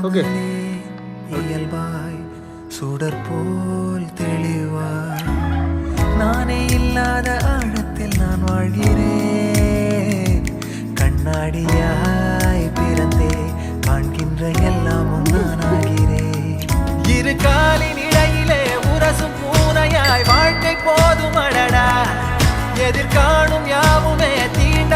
okay இயல்பாய் சுடர் போல் தெளிவாய் நானே இல்லாத ஆழத்தில் நான் வாழ்கிறேன் கண்ணாடியாய் பிறந்தே காண்கின்ற எல்லாமும் நான் ஆகிறேன் இரு காலின் இடையிலே உரசும் பூனையாய் வாழ்க்கை போதும் அடடா எதிர்காணும் யாவுமே தீண்ட